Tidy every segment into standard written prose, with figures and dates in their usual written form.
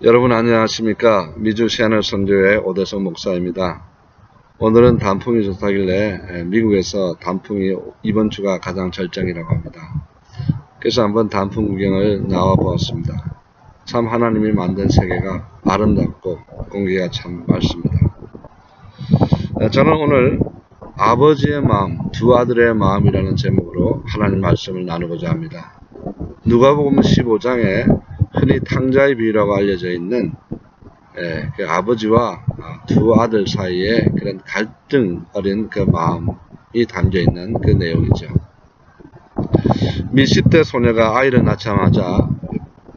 여러분 안녕하십니까? 미주 시애널 선교회 오대성 목사입니다. 오늘은 단풍이 좋다길래 미국에서 단풍이 이번 주가 가장 절정이라고 합니다. 그래서 한번 단풍 구경을 나와 보았습니다. 참 하나님이 만든 세계가 아름답고 공기가 참 맑습니다. 저는 오늘 아버지의 마음, 두 아들의 마음이라는 제목으로 하나님 말씀을 나누고자 합니다. 누가복음 15장에 흔히 탕자의 비유라고 알려져 있는 그 아버지와 두 아들 사이에 그런 갈등 어린 그 마음이 담겨 있는 그 내용이죠. 미 10대 소녀가 아이를 낳자마자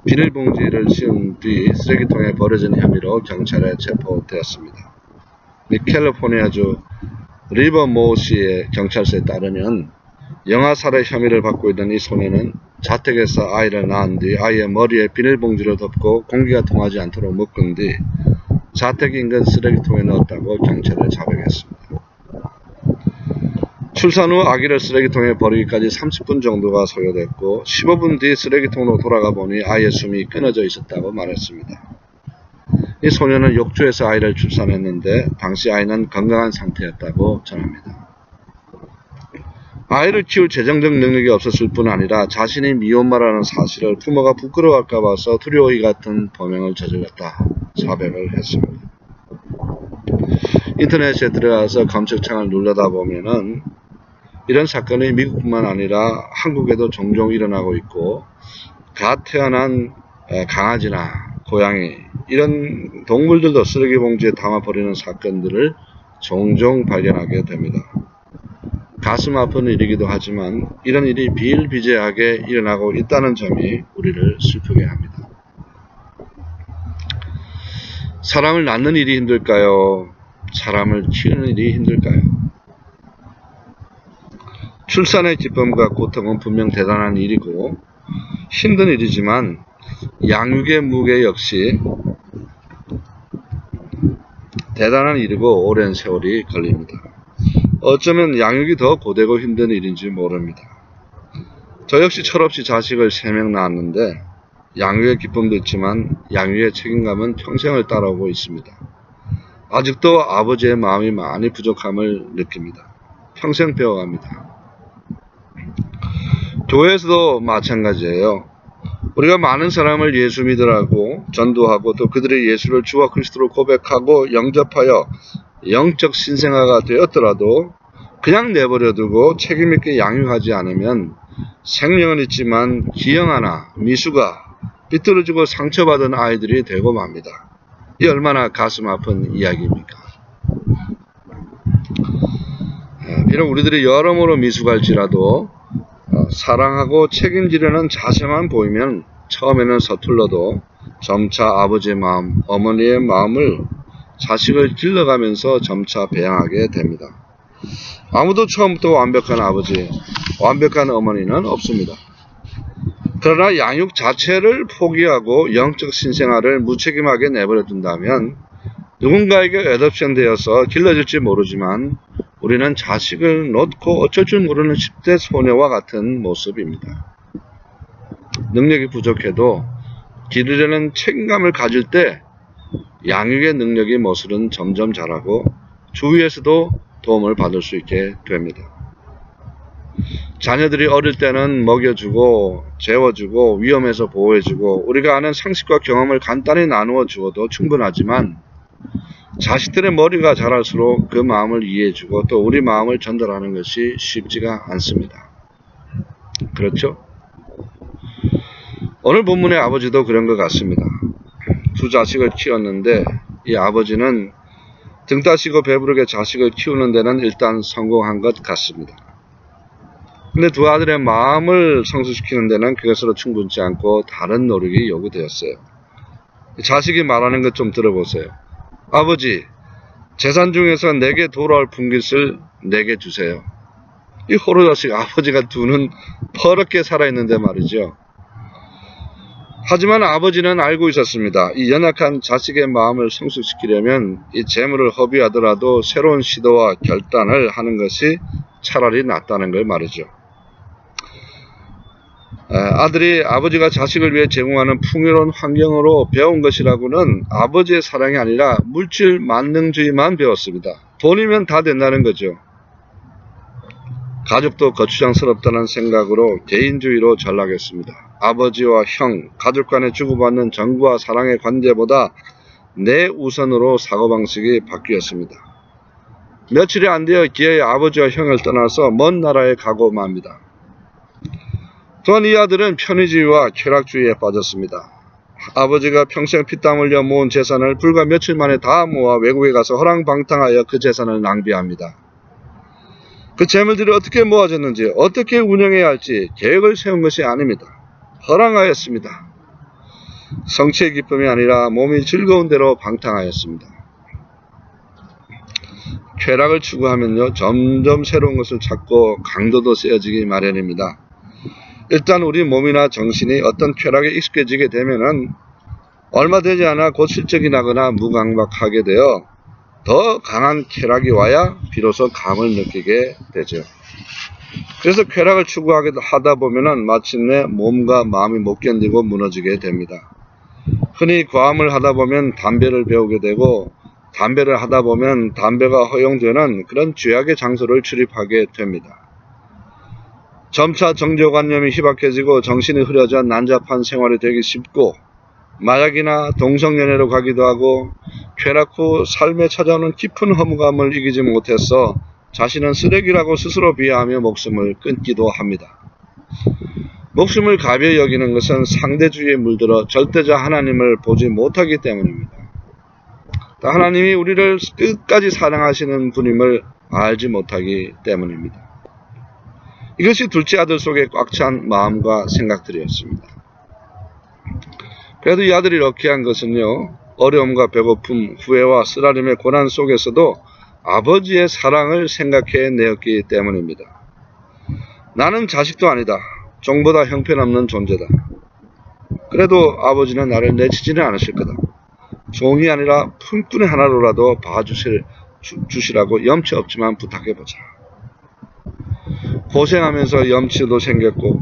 비닐봉지를 씌운 뒤 쓰레기통에 버려진 혐의로 경찰에 체포되었습니다. 미 캘리포니아주 리버모어시의 경찰서에 따르면 영아살해 혐의를 받고 있는 이 소녀는 자택에서 아이를 낳은 뒤 아이의 머리에 비닐봉지를 덮고 공기가 통하지 않도록 묶은 뒤 자택 인근 쓰레기통에 넣었다고 경찰에 자백했습니다. 출산 후 아기를 쓰레기통에 버리기까지 30분 정도가 소요됐고 15분 뒤 쓰레기통으로 돌아가 보니 아이의 숨이 끊어져 있었다고 말했습니다. 이 소녀는 욕조에서 아이를 출산했는데 당시 아이는 건강한 상태였다고 전합니다. 아이를 키울 재정적 능력이 없었을 뿐 아니라 자신이 미혼모라는 사실을 부모가 부끄러워할까 봐서 두려워이 같은 범행을 저질렀다 자백을 했습니다. 인터넷에 들어가서 검색창을 누르다 보면은 이런 사건이 미국뿐만 아니라 한국에도 종종 일어나고 있고 갓 태어난 강아지나 고양이 이런 동물들도 쓰레기 봉지에 담아버리는 사건들을 종종 발견하게 됩니다. 가슴 아픈 일이기도 하지만 이런 일이 비일비재하게 일어나고 있다는 점이 우리를 슬프게 합니다. 사람을 낳는 일이 힘들까요? 사람을 키우는 일이 힘들까요? 출산의 기쁨과 고통은 분명 대단한 일이고 힘든 일이지만 양육의 무게 역시 대단한 일이고 오랜 세월이 걸립니다. 어쩌면 양육이 더 고되고 힘든 일인지 모릅니다. 저 역시 철없이 자식을 3명 낳았는데 양육의 기쁨도 있지만 양육의 책임감은 평생을 따라오고 있습니다. 아직도 아버지의 마음이 많이 부족함을 느낍니다. 평생 배워갑니다. 교회에서도 마찬가지예요. 우리가 많은 사람을 예수 믿으라고 전도하고 또 그들의 예수를 주와 그리스도로 고백하고 영접하여 영적 신생아가 되었더라도 그냥 내버려두고 책임있게 양육하지 않으면 생명은 있지만 기형아나 미수가 비뚤어지고 상처받은 아이들이 되고 맙니다. 이 얼마나 가슴 아픈 이야기입니까? 비록 우리들이 여러모로 미숙할지라도 사랑하고 책임지려는 자세만 보이면 처음에는 서툴러도 점차 아버지의 마음, 어머니의 마음을 자식을 길러가면서 점차 배양하게 됩니다. 아무도 처음부터 완벽한 아버지, 완벽한 어머니는 없습니다. 그러나 양육 자체를 포기하고 영적 신생아를 무책임하게 내버려둔다면 누군가에게 애덥션 되어서 길러질지 모르지만 우리는 자식을 놓고 어쩔 줄 모르는 10대 소녀와 같은 모습입니다. 능력이 부족해도 기르려는 책임감을 가질 때 양육의 능력이 모습은 점점 자라고 주위에서도 도움을 받을 수 있게 됩니다. 자녀들이 어릴 때는 먹여주고 재워주고 위험해서 보호해주고 우리가 아는 상식과 경험을 간단히 나누어 주어도 충분하지만 자식들의 머리가 자랄수록 그 마음을 이해해주고 또 우리 마음을 전달하는 것이 쉽지가 않습니다. 그렇죠? 오늘 본문의 아버지도 그런 것 같습니다. 두 자식을 키웠는데 이 아버지는 등 따시고 배부르게 자식을 키우는 데는 일단 성공한 것 같습니다. 근데 두 아들의 마음을 성숙시키는 데는 그것으로 충분치 않고 다른 노력이 요구되었어요. 자식이 말하는 것 좀 들어보세요. 아버지, 재산 중에서 내게 돌아올 분깃을 내게 주세요. 이 호로자식 아버지가 두는 퍼렇게 살아있는데 말이죠. 하지만 아버지는 알고 있었습니다. 이 연약한 자식의 마음을 성숙시키려면 이 재물을 허비하더라도 새로운 시도와 결단을 하는 것이 차라리 낫다는 걸 말이죠. 아들이 아버지가 자식을 위해 제공하는 풍요로운 환경으로 배운 것이라고는 아버지의 사랑이 아니라 물질 만능주의만 배웠습니다. 돈이면 다 된다는 거죠. 가족도 거추장스럽다는 생각으로 개인주의로 전락했습니다. 아버지와 형, 가족 간에 주고받는 정과 사랑의 관계보다 내 우선으로 사고방식이 바뀌었습니다. 며칠이 안 되어 기어이 아버지와 형을 떠나서 먼 나라에 가고 맙니다. 또한 이 아들은 편의주의와 쾌락주의에 빠졌습니다. 아버지가 평생 피땀 흘려 모은 재산을 불과 며칠 만에 다 모아 외국에 가서 허랑방탕하여 그 재산을 낭비합니다. 그 재물들이 어떻게 모아졌는지, 어떻게 운영해야 할지 계획을 세운 것이 아닙니다. 허랑하였습니다. 성취의 기쁨이 아니라 몸이 즐거운 대로 방탕하였습니다. 쾌락을 추구하면요, 점점 새로운 것을 찾고 강도도 세어지기 마련입니다. 일단 우리 몸이나 정신이 어떤 쾌락에 익숙해지게 되면은 얼마 되지 않아 곧 실적이 나거나 무감각하게 되어 더 강한 쾌락이 와야 비로소 감을 느끼게 되죠. 그래서 쾌락을 추구하다 보면은 마침내 몸과 마음이 못 견디고 무너지게 됩니다. 흔히 과음을 하다 보면 담배를 배우게 되고, 담배를 하다 보면 담배가 허용되는 그런 죄악의 장소를 출입하게 됩니다. 점차 정죄관념이 희박해지고 정신이 흐려져 난잡한 생활이 되기 쉽고, 마약이나 동성연애로 가기도 하고, 쾌락 후 삶에 찾아오는 깊은 허무감을 이기지 못해서 자신은 쓰레기라고 스스로 비하하며 목숨을 끊기도 합니다. 목숨을 가벼이 여기는 것은 상대주의에 물들어 절대자 하나님을 보지 못하기 때문입니다. 하나님이 우리를 끝까지 사랑하시는 분임을 알지 못하기 때문입니다. 이것이 둘째 아들 속에 꽉 찬 마음과 생각들이었습니다. 그래도 이 아들이 럭키한 것은요, 어려움과 배고픔, 후회와 쓰라림의 고난 속에서도 아버지의 사랑을 생각해 내었기 때문입니다. 나는 자식도 아니다. 종보다 형편없는 존재다. 그래도 아버지는 나를 내치지는 않으실 거다. 종이 아니라 품꾼의 하나로라도 봐주시라고 염치 없지만 부탁해보자. 고생하면서 염치도 생겼고,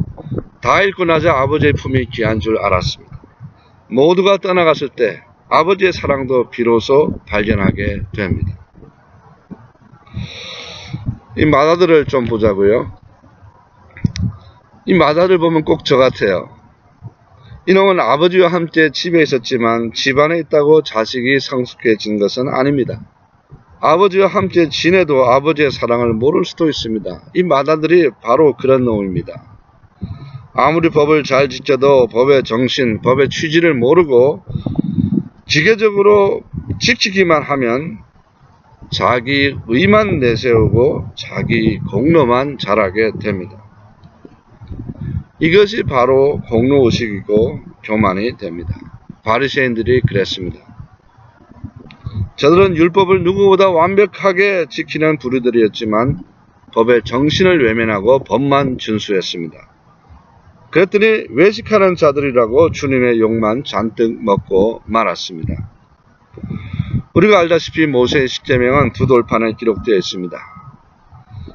다 잃고 나자 아버지의 품이 귀한 줄 알았습니다. 모두가 떠나갔을 때 아버지의 사랑도 비로소 발견하게 됩니다. 이 맏아들을 좀 보자고요. 이 맏아들 보면 꼭 저 같아요. 이놈은 아버지와 함께 집에 있었지만 집안에 있다고 자식이 성숙해진 것은 아닙니다. 아버지와 함께 지내도 아버지의 사랑을 모를 수도 있습니다. 이 맏아들이 바로 그런 놈입니다. 아무리 법을 잘 지켜도 법의 정신, 법의 취지를 모르고 기계적으로 지키기만 하면 자기 의만 내세우고 자기 공로만 잘하게 됩니다. 이것이 바로 공로의식이고 교만이 됩니다. 바리새인들이 그랬습니다. 저들은 율법을 누구보다 완벽하게 지키는 부류들이었지만 법의 정신을 외면하고 법만 준수했습니다. 그랬더니 외식하는 자들이라고 주님의 욕만 잔뜩 먹고 말았습니다. 우리가 알다시피 모세의 십계명은 두 돌판에 기록되어 있습니다.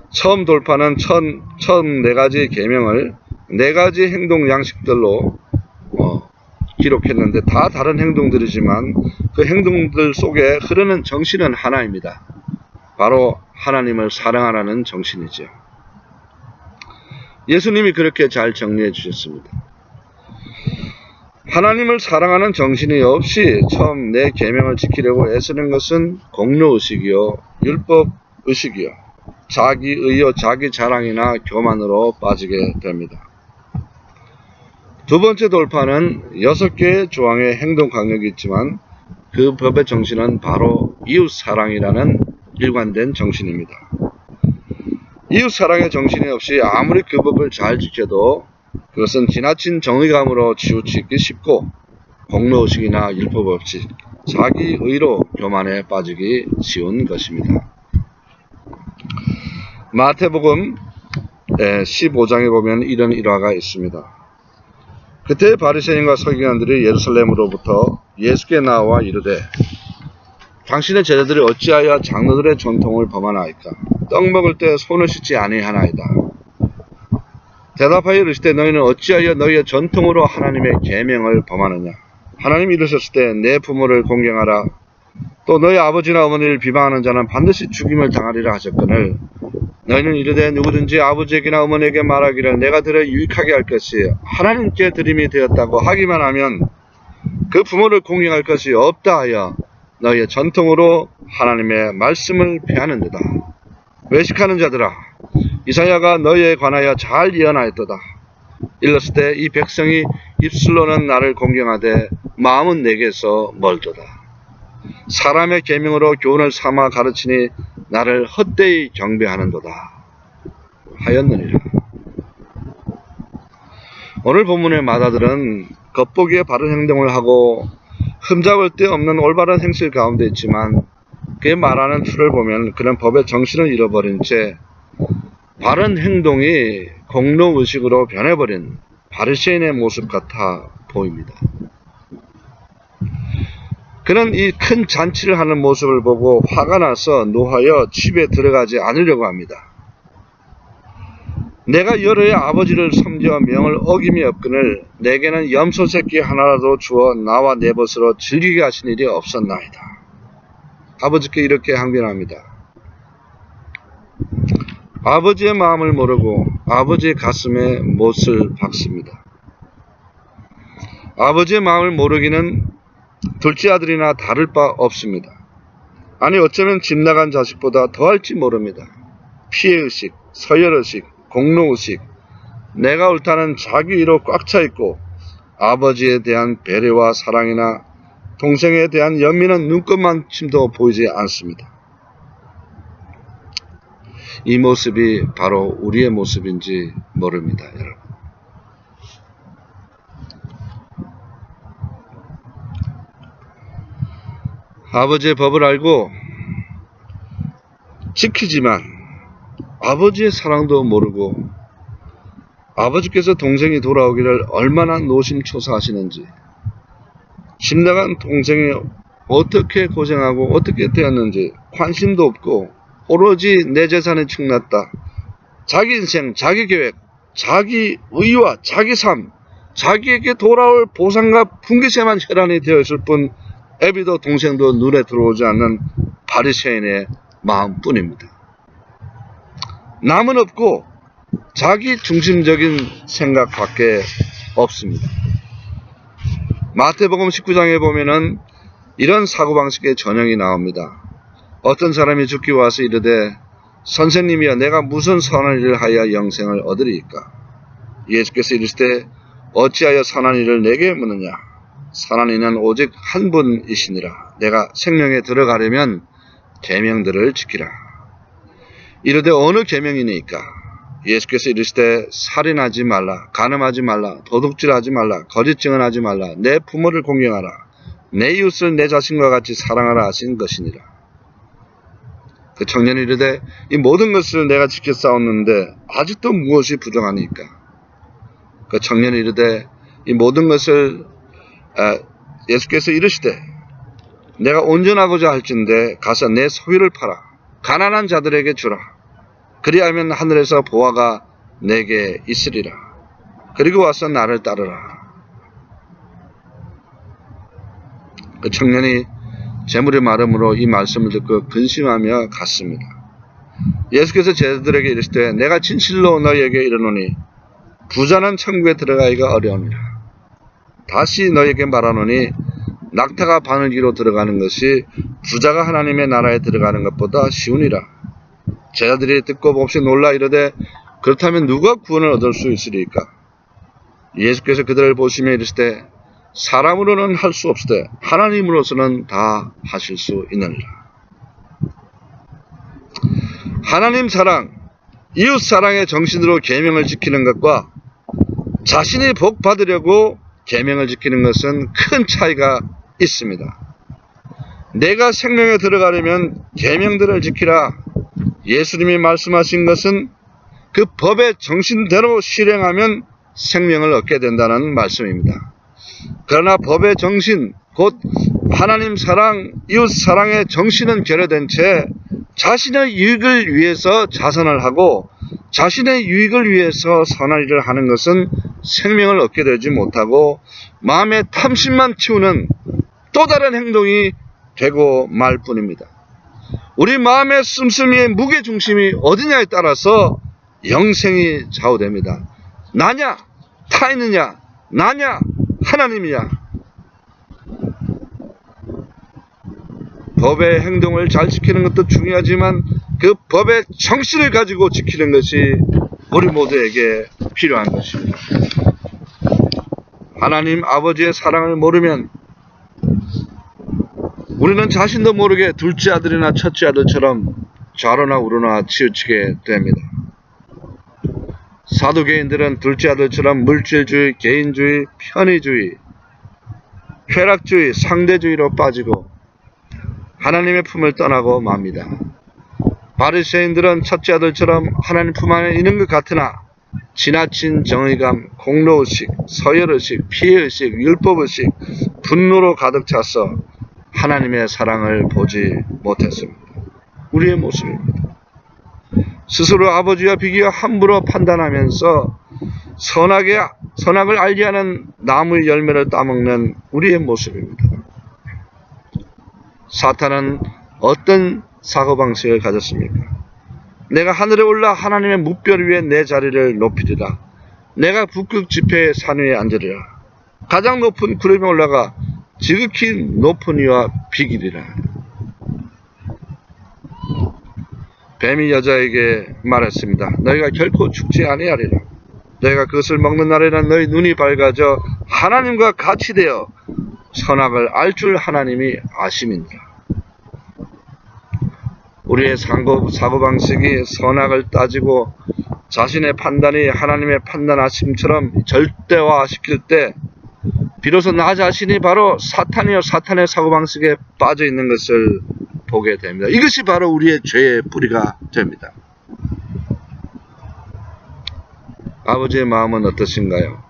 처음 돌판은 처음 4가지 계명을 4가지 행동 양식들로 기록했는데 다 다른 행동들이지만 그 행동들 속에 흐르는 정신은 하나입니다. 바로 하나님을 사랑하라는 정신이죠. 예수님이 그렇게 잘 정리해 주셨습니다. 하나님을 사랑하는 정신이 없이 처음 내 계명을 지키려고 애쓰는 것은 공로의식이요, 율법의식이요, 자기의요, 자기 자랑이나 교만으로 빠지게 됩니다. 두 번째 돌파는 6개의 조항의 행동 강력이 있지만 그 법의 정신은 바로 이웃사랑이라는 일관된 정신입니다. 이웃사랑의 정신이 없이 아무리 그 법을 잘 지켜도 그것은 지나친 정의감으로 치우치기 쉽고 공로의식이나 율법 없이 자기의로 교만에 빠지기 쉬운 것입니다. 마태복음 15장에 보면 이런 일화가 있습니다. 그때 바리새인과 서기관들이 예루살렘으로부터 예수께 나와 이르되 당신의 제자들이 어찌하여 장로들의 전통을 범하나이까? 떡 먹을 때 손을 씻지 아니하나이다. 대답하여 이르시되 너희는 어찌하여 너희의 전통으로 하나님의 계명을 범하느냐. 하나님이 이르셨을 때 내 부모를 공경하라. 또 너희 아버지나 어머니를 비방하는 자는 반드시 죽임을 당하리라 하셨거늘 너희는 이르되 누구든지 아버지에게나 어머니에게 말하기를 내가 들어 유익하게 할 것이 하나님께 드림이 되었다고 하기만 하면 그 부모를 공경할 것이 없다 하여 너희의 전통으로 하나님의 말씀을 폐하는도다. 외식하는 자들아, 이사야가 너희에 관하여 잘 예언하였도다. 일렀을 때 이 백성이 입술로는 나를 공경하되 마음은 내게서 멀도다. 사람의 계명으로 교훈을 삼아 가르치니 나를 헛되이 경배하는도다 하였느니라. 오늘 본문의 마다들은 겉보기에 바른 행동을 하고 흠잡을 데 없는 올바른 행실 가운데 있지만 그의 말하는 틀을 보면 그는 법의 정신을 잃어버린 채 바른 행동이 공로의식으로 변해버린 바리새인의 모습 같아 보입니다. 그는 이 큰 잔치를 하는 모습을 보고 화가 나서 노하여 집에 들어가지 않으려고 합니다. 내가 여러의 아버지를 섬겨 명을 어김이 없거늘 내게는 염소 새끼 하나라도 주어 나와 내 벗으로 즐기게 하신 일이 없었나이다. 아버지께 이렇게 항변합니다. 아버지의 마음을 모르고 아버지의 가슴에 못을 박습니다. 아버지의 마음을 모르기는 둘째 아들이나 다를 바 없습니다. 아니 어쩌면 집 나간 자식보다 더할지 모릅니다. 피해의식, 서열의식, 공로의식, 내가 옳다는 자기의로 꽉 차 있고 아버지에 대한 배려와 사랑이나 동생에 대한 연민은 눈꼽만침도 보이지 않습니다. 이 모습이 바로 우리의 모습인지 모릅니다, 여러분. 아버지의 법을 알고 지키지만 아버지의 사랑도 모르고 아버지께서 동생이 돌아오기를 얼마나 노심초사하시는지, 집 나간 동생이 어떻게 고생하고 어떻게 되었는지 관심도 없고 오로지 내 재산에 축났다. 자기 인생, 자기 계획, 자기 의와 자기 삶, 자기에게 돌아올 보상과 분깃에만 혈안이 되어 있을 뿐 애비도 동생도 눈에 들어오지 않는 바리새인의 마음뿐입니다. 남은 없고 자기 중심적인 생각밖에 없습니다. 마태복음 19장에 보면은 이런 사고방식의 전형이 나옵니다. 어떤 사람이 죽기 와서 이르되 선생님이여 내가 무슨 선한 일을 하여 영생을 얻으리이까? 예수께서 이르시되 어찌하여 선한 일을 내게 묻느냐? 선한 이는 오직 한 분이시니라. 내가 생명에 들어가려면 계명들을 지키라. 이르되 어느 계명이니까? 예수께서 이르시되 살인하지 말라, 간음하지 말라, 도둑질하지 말라, 거짓 증언하지 말라, 내 부모를 공경하라, 내 이웃을 내 자신과 같이 사랑하라 하신 것이니라. 그 청년이 이르되 이 모든 것을 내가 지켜 싸웠는데 아직도 무엇이 부족하니까? 그 청년이 이르되 이 모든 것을 예수께서 이르시되 내가 온전하고자 할진대 가서 내 소유를 팔아 가난한 자들에게 주라. 그리하면 하늘에서 보화가 내게 있으리라. 그리고 와서 나를 따르라. 그 청년이 재물이 마름으로 이 말씀을 듣고 근심하며 갔습니다. 예수께서 제자들에게 이르시되 내가 진실로 너희에게 이르노니 부자는 천국에 들어가기가 어려우니라. 다시 너희에게 말하노니 낙타가 바늘기로 들어가는 것이 부자가 하나님의 나라에 들어가는 것보다 쉬우니라. 제자들이 듣고 몹시 놀라 이르되 그렇다면 누가 구원을 얻을 수 있으리까? 예수께서 그들을 보시며 이르시되 사람으로는 할 수 없으되 하나님으로서는 다 하실 수 있느니라. 하나님 사랑, 이웃 사랑의 정신으로 계명을 지키는 것과 자신이 복 받으려고 계명을 지키는 것은 큰 차이가 있습니다. 내가 생명에 들어가려면 계명들을 지키라. 예수님이 말씀하신 것은 그 법의 정신대로 실행하면 생명을 얻게 된다는 말씀입니다. 그러나 법의 정신, 곧 하나님 사랑, 이웃 사랑의 정신은 결여된 채 자신의 이익을 위해서 자선을 하고 자신의 유익을 위해서 선한 일을 하는 것은 생명을 얻게 되지 못하고 마음의 탐심만 키우는 또 다른 행동이 되고 말 뿐입니다. 우리 마음의 씀씀이의 무게중심이 어디냐에 따라서 영생이 좌우됩니다. 나냐 타인이냐, 나냐 하나님이냐. 법의 행동을 잘 지키는 것도 중요하지만 그 법의 정신을 가지고 지키는 것이 우리 모두에게 필요한 것입니다. 하나님 아버지의 사랑을 모르면 우리는 자신도 모르게 둘째 아들이나 첫째 아들처럼 좌로나 우로나 치우치게 됩니다. 사두개인들은 둘째 아들처럼 물질주의, 개인주의, 편의주의, 쾌락주의, 상대주의로 빠지고 하나님의 품을 떠나고 맙니다. 바리새인들은 첫째 아들처럼 하나님 품 안에 있는 것 같으나 지나친 정의감, 공로의식, 서열의식, 피해의식, 율법의식, 분노로 가득 차서 하나님의 사랑을 보지 못했습니다. 우리의 모습입니다. 스스로 아버지와 비교와 함부로 판단하면서 선악을 알지 않은 나무의 열매를 따먹는 우리의 모습입니다. 사탄은 어떤 사고방식을 가졌습니까? 내가 하늘에 올라 하나님의 묵별 위에 내 자리를 높이리라. 내가 북극 지폐의 산 위에 앉으리라. 가장 높은 구름에 올라가 지극히 높은 이와 비기리라. 뱀이 여자에게 말했습니다. 너희가 결코 죽지 아니하리라. 너희가 그것을 먹는 날에는 너희 눈이 밝아져 하나님과 같이 되어 선악을 알 줄 하나님이 아심이니라. 우리의 사고방식이 선악을 따지고 자신의 판단이 하나님의 판단하심처럼 절대화시킬 때 비로소 나 자신이 바로 사탄이요 사탄의 사고방식에 빠져 있는 것을 보게 됩니다. 이것이 바로 우리의 죄의 뿌리가 됩니다. 아버지의 마음은 어떠신가요?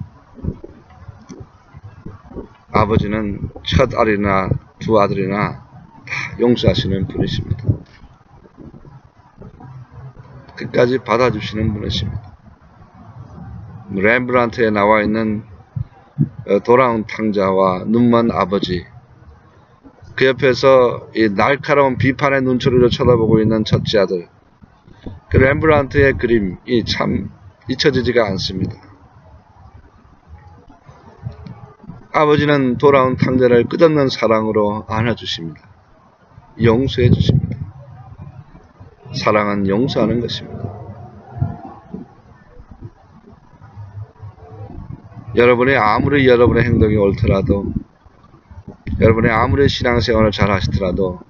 아버지는 첫 아들이나 두 아들이나 다 용서하시는 분이십니다. 끝까지 받아주시는 분이십니다. 렘브란트에 나와 있는 돌아온 탕자와 눈먼 아버지, 그 옆에서 이 날카로운 비판의 눈초리로 쳐다보고 있는 첫째 아들, 그 렘브란트의 그림이 참 잊혀지지가 않습니다. 아버지는 돌아온 탕자를 끝없는 사랑으로 안아주십니다. 용서해 주십니다. 사랑은 용서하는 것입니다. 여러분이 아무리 여러분의 행동이 옳더라도, 여러분이 아무리 신앙생활을 잘 하시더라도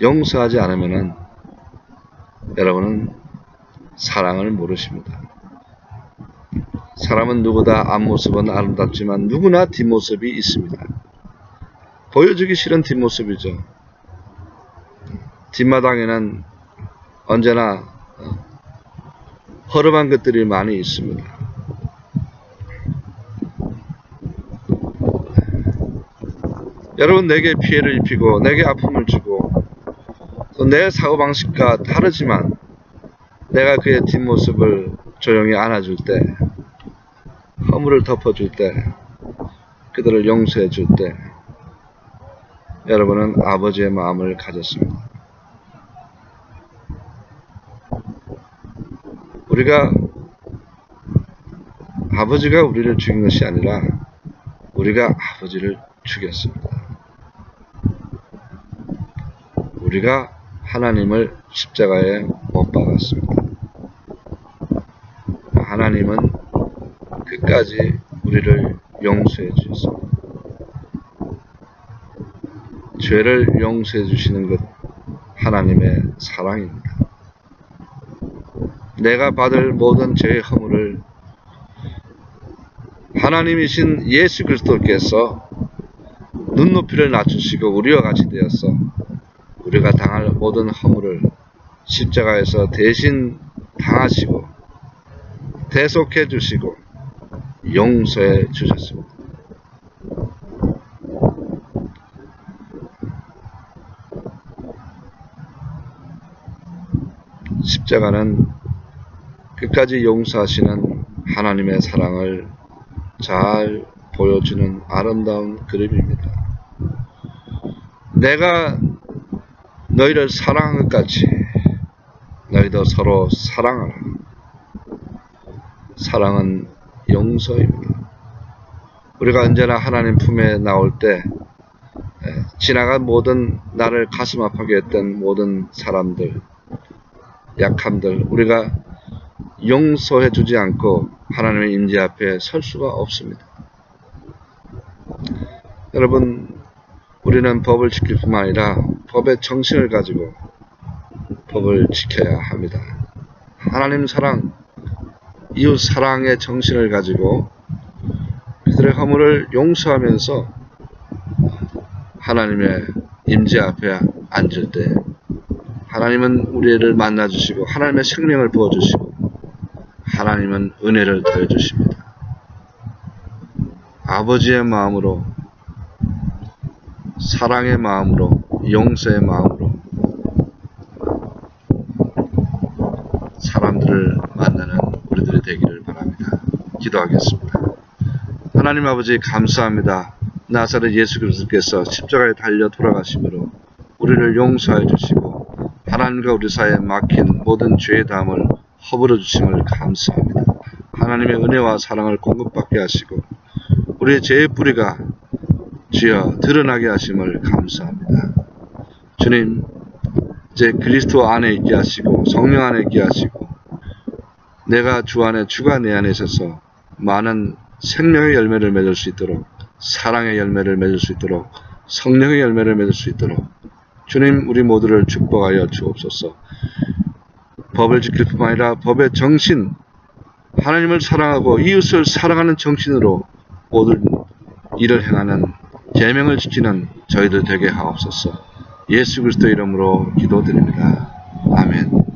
용서하지 않으면 여러분은 사랑을 모르십니다. 사람은 누구나 앞모습은 아름답지만 누구나 뒷모습이 있습니다. 보여주기 싫은 뒷모습이죠. 뒷마당에는 언제나 허름한 것들이 많이 있습니다. 여러분, 내게 피해를 입히고 내게 아픔을 주고 또 내 사고방식과 다르지만 내가 그의 뒷모습을 조용히 안아줄 때, 허물을 덮어줄 때, 그들을 용서해 줄 때 여러분은 아버지의 마음을 가졌습니다. 아버지가 우리를 죽인 것이 아니라 우리가 아버지를 죽였습니다. 우리가 하나님을 십자가에 못 박았습니다. 하나님은 끝까지 우리를 용서해 주셨습니다. 죄를 용서해 주시는 것 하나님의 사랑입니다. 내가 받을 모든 죄의 허물을 하나님이신 예수 그리스도께서 눈높이를 낮추시고 우리와 같이 되어서 우리가 당할 모든 허물을 십자가에서 대신 당하시고 대속해 주시고 용서해 주셨습니다. 십자가는 끝까지 용서하시는 하나님의 사랑을 잘 보여주는 아름다운 그림입니다. 내가 너희를 사랑한 것 같이 너희도 서로 사랑하라. 사랑은 용서입니다. 우리가 언제나 하나님 품에 나올 때 지나간 모든 나를 가슴 아프게 했던 모든 사람들, 약함들 우리가 용서해 주지 않고 하나님의 임재 앞에 설 수가 없습니다. 여러분, 우리는 법을 지킬 뿐만 아니라 법의 정신을 가지고 법을 지켜야 합니다. 하나님 사랑, 이웃 사랑의 정신을 가지고 그들의 허물을 용서하면서 하나님의 임재 앞에 앉을 때 하나님은 우리를 만나주시고 하나님의 생명을 부어주시고 하나님은 은혜를 더해주십니다. 아버지의 마음으로, 사랑의 마음으로, 용서의 마음으로 사람들을 만나는 우리들이 되기를 바랍니다. 기도하겠습니다. 하나님 아버지 감사합니다. 나사렛 예수 그리스도께서 십자가에 달려 돌아가심으로 우리를 용서해 주시고 하나님과 우리 사이에 막힌 모든 죄의 담을 허물어 주심을 감사합니다. 하나님의 은혜와 사랑을 공급받게 하시고 우리의 죄의 뿌리가 주여 드러나게 하심을 감사합니다. 주님, 이제 그리스도 안에 있게 하시고 성령 안에 있게 하시고 내가 주 안에 주가 내 안에 있어서 많은 생명의 열매를 맺을 수 있도록 사랑의 열매를 맺을 수 있도록 성령의 열매를 맺을 수 있도록 주님 우리 모두를 축복하여 주옵소서. 법을 지킬 뿐만 아니라 법의 정신, 하나님을 사랑하고 이웃을 사랑하는 정신으로 모든 일을 행하는 계명을 지키는 저희들 되게 하옵소서. 예수 그리스도 이름으로 기도드립니다. 아멘.